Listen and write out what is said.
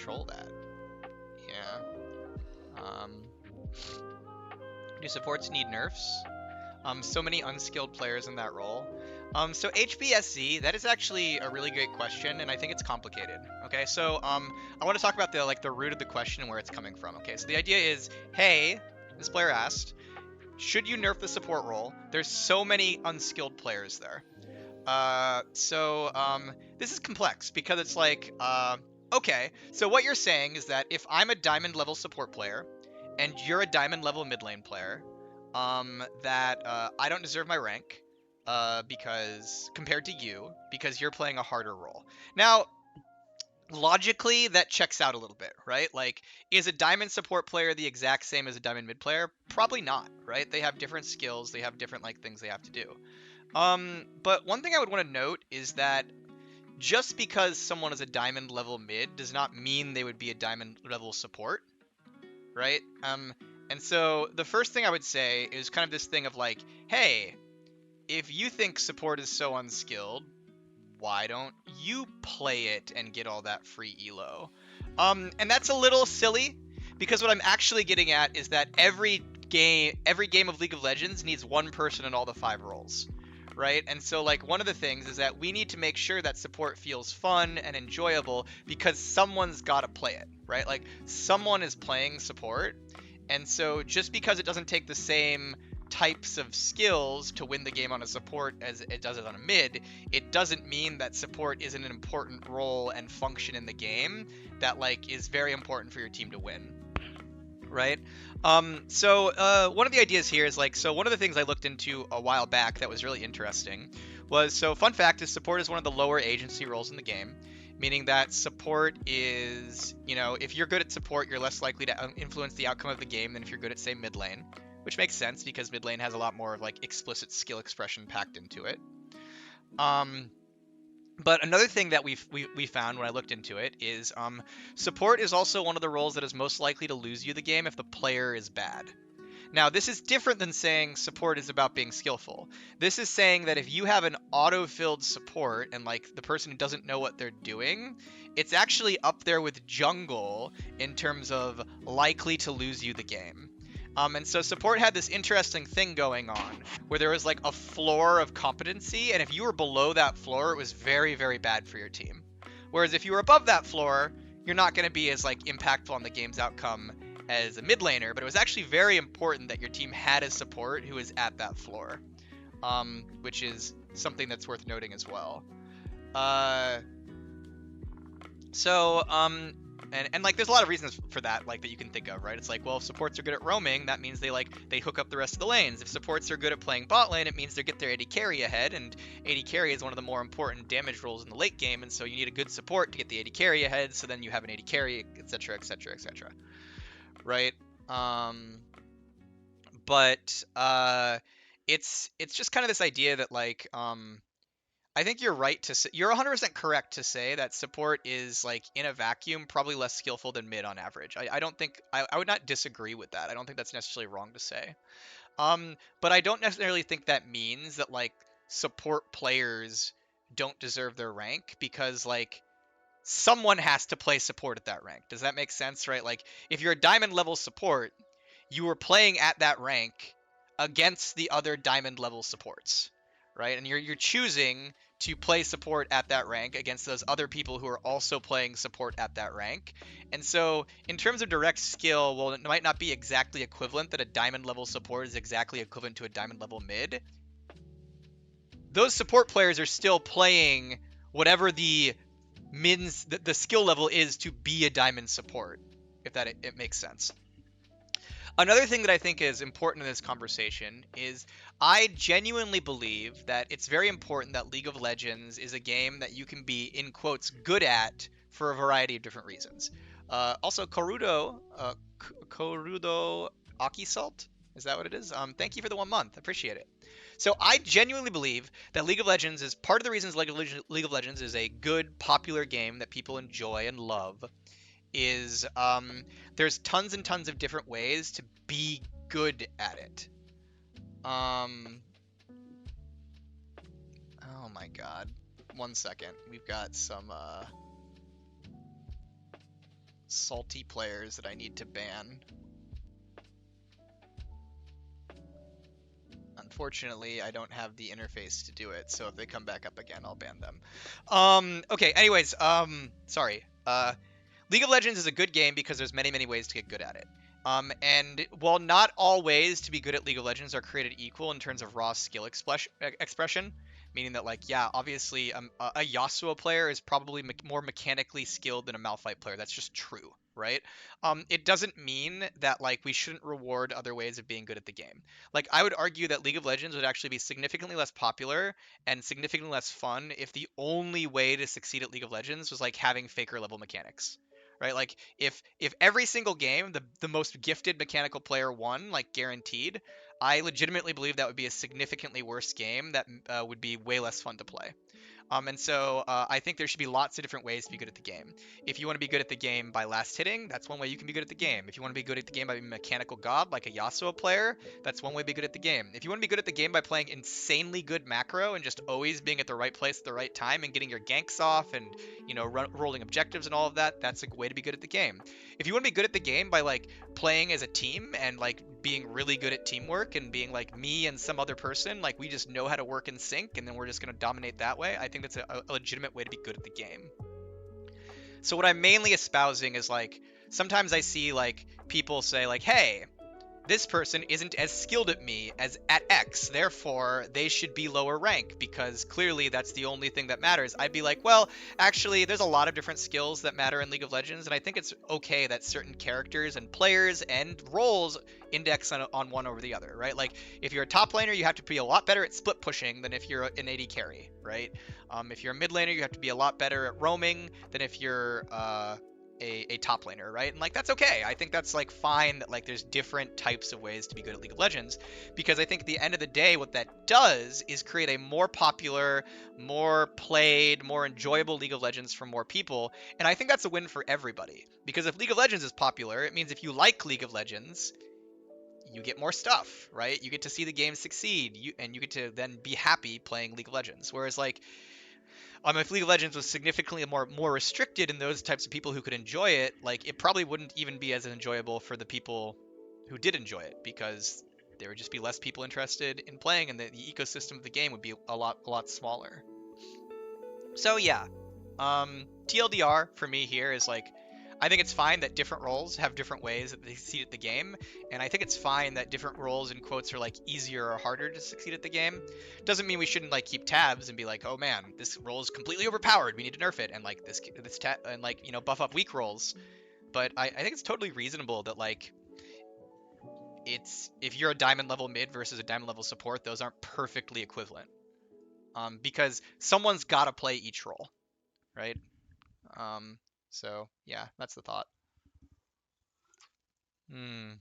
control that. Yeah. Do supports need nerfs? So many unskilled players in that role. So HBSZ, that is actually a really great question, and I think it's complicated. Okay, so I want to talk about the root of the question and where it's coming from. Okay, so the idea is, hey, this player asked, should you nerf the support role? There's so many unskilled players there. This is complex because it's like, okay, so what you're saying is that if I'm a diamond level support player and you're a diamond level mid lane player, I don't deserve my rank, because compared to you, because you're playing a harder role. Now, logically, that checks out a little bit, right? Like, is a diamond support player the exact same as a diamond mid player? Probably not, right? They have different skills, they have different like things they have to do. But one thing I would want to note is that just because someone is a diamond level mid does not mean they would be a diamond level support, right? And so the first thing I would say is kind of this thing of like, hey, if you think support is so unskilled, why don't you play it and get all that free elo? And that's a little silly because what I'm actually getting at is that every game of League of Legends needs one person in all the 5 roles, right? And so like one of the things is that we need to make sure that support feels fun and enjoyable because someone's got to play it, right? Like someone is playing support. And so just because it doesn't take the same types of skills to win the game on a support as it does it on a mid, it doesn't mean that support isn't an important role and function in the game that like is very important for your team to win, right? One of the ideas here is like, so one of the things I looked into a while back that was really interesting was, so fun fact is support is one of the lower agency roles in the game, meaning that support is, you know, if you're good at support, you're less likely to influence the outcome of the game than if you're good at, say, mid lane, which makes sense because mid lane has a lot more of like explicit skill expression packed into it. But another thing that we found when I looked into it is support is also one of the roles that is most likely to lose you the game if the player is bad. Now, this is different than saying support is about being skillful. This is saying that if you have an auto-filled support and like the person who doesn't know what they're doing, it's actually up there with jungle in terms of likely to lose you the game. And so support had this interesting thing going on where there was like a floor of competency, and if you were below that floor, it was very, very bad for your team. Whereas if you were above that floor, you're not going to be as like impactful on the game's outcome as a mid laner, but it was actually very important that your team had a support who is at that floor, which is something that's worth noting as well. And like there's a lot of reasons for that, like that you can think of, right? It's like, well, if supports are good at roaming, that means they hook up the rest of the lanes. If supports are good at playing bot lane, it means they get their AD carry ahead, and AD carry is one of the more important damage roles in the late game, and so you need a good support to get the AD carry ahead, so then you have an AD carry, etc., etc., etc. Right? But it's just kind of this idea that like I think you're right to say, you're 100% correct to say that support is like in a vacuum probably less skillful than mid on average. I don't think I would not disagree with that. I don't think that's necessarily wrong to say. But I don't necessarily think that means that like support players don't deserve their rank because like someone has to play support at that rank. Does that make sense, right? Like if you're a diamond level support, you are playing at that rank against the other diamond level supports, right? And you're choosing to play support at that rank against those other people who are also playing support at that rank. And so in terms of direct skill, well, it might not be exactly equivalent that a diamond level support is exactly equivalent to a diamond level mid. Those support players are still playing whatever the skill level is to be a diamond support, if that it makes sense. Another thing that I think is important in this conversation is I genuinely believe that it's very important that League of Legends is a game that you can be, in quotes, good at for a variety of different reasons. Also, Korudo Akisalt, is that what it is? Thank you for the 1 month. Appreciate it. So I genuinely believe that League of Legends is part of the reasons League of Legends is a good, popular game that people enjoy and love is there's tons and tons of different ways to be good at it. Oh my god. 1 second. We've got some salty players that I need to ban. Unfortunately, I don't have the interface to do it, so if they come back up again, I'll ban them. Okay, anyways, sorry. League of Legends is a good game because there's many, many ways to get good at it. And while not all ways to be good at League of Legends are created equal in terms of raw skill expression, meaning that, like, yeah, obviously a Yasuo player is probably more mechanically skilled than a Malphite player. That's just true, right? It doesn't mean that, like, we shouldn't reward other ways of being good at the game. Like, I would argue that League of Legends would actually be significantly less popular and significantly less fun if the only way to succeed at League of Legends was like having faker level mechanics, right? Like if every single game the most gifted mechanical player won, like guaranteed, I legitimately believe that would be a significantly worse game that would be way less fun to play. And so I think there should be lots of different ways to be good at the game. If you want to be good at the game by last hitting, that's one way you can be good at the game. If you want to be good at the game by being a mechanical god like a Yasuo player, that's one way to be good at the game. If you want to be good at the game by playing insanely good macro and just always being at the right place at the right time and getting your ganks off and rolling objectives and all of that, that's a way to be good at the game. If you want to be good at the game by like playing as a team and like being really good at teamwork and being like me and some other person, like we just know how to work in sync and then we're just going to dominate that way, I think that's a legitimate way to be good at the game. So what I'm mainly espousing is like sometimes I see like people say like, hey, this person isn't as skilled at me as at X, therefore they should be lower rank because clearly that's the only thing that matters. I'd be like, well, actually, there's a lot of different skills that matter in League of Legends, and I think it's okay that certain characters and players and roles index on one over the other, right? Like, if you're a top laner, you have to be a lot better at split pushing than if you're an AD carry, right? If you're a mid laner, you have to be a lot better at roaming than if you're a top laner, right? And like that's okay. I think that's like fine that like there's different types of ways to be good at League of Legends, because I think at the end of the day what that does is create a more popular, more played, more enjoyable League of Legends for more people, and I think that's a win for everybody. Because if League of Legends is popular, it means if you like League of Legends, you get more stuff, right? You get to see the game succeed, and you get to then be happy playing League of Legends. Whereas like if League of Legends was significantly more restricted in those types of people who could enjoy it, like it probably wouldn't even be as enjoyable for the people who did enjoy it because there would just be less people interested in playing, and the ecosystem of the game would be a lot smaller. So yeah, TLDR for me here is like, I think it's fine that different roles have different ways that they succeed at the game, and I think it's fine that different roles in quotes are like easier or harder to succeed at the game. Doesn't mean we shouldn't like keep tabs and be like, oh man, this role is completely overpowered, we need to nerf it, and like and like buff up weak roles. But I think it's totally reasonable that like it's if you're a diamond level mid versus a diamond level support, those aren't perfectly equivalent. Because someone's got to play each role, right? Um, so yeah, that's the thought. Hmm.